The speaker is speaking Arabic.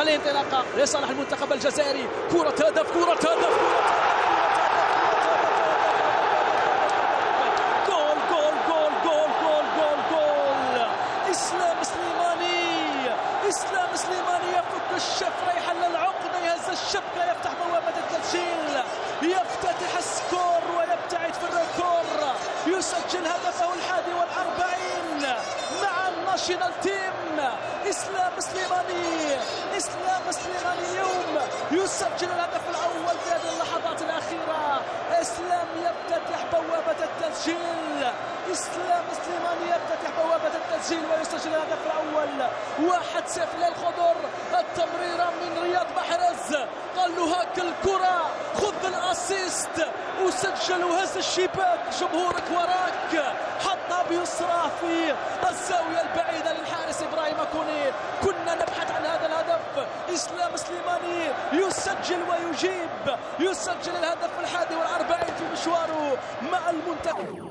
الانطلاقه لصالح المنتخب الجزائري. كرة هدف، كرة هدف، جول جول جول جول جول جول جول. اسلام سليماني، اسلام سليماني يفك الشفرة، يحل العقدة، يهز الشبكة، يفتح بوابة التسجيل، يفتتح السكور ويبتعد في الركور، يسجل هدفه 41 مع الناشونال تيم. اسلام سليماني، اسلام سليماني اليوم يسجل الهدف الاول في هذه اللحظات الاخيره. اسلام يفتتح بوابه التسجيل، اسلام سليماني يفتتح بوابه التسجيل ويسجل الهدف الاول. 1-0 للخضر. التمريره من رياض محرز، قال له هاك الكره، خذ الاسيست وسجل وهز الشباك، جمهورك وراك. حطها بيسراه في الزاويه البعيده للحارس ابراهيم كوني. كنا نبحث عن هذا الهدف. اسلام سليماني يسجل ويجيب، يسجل الهدف 41 في مشواره مع المنتخب.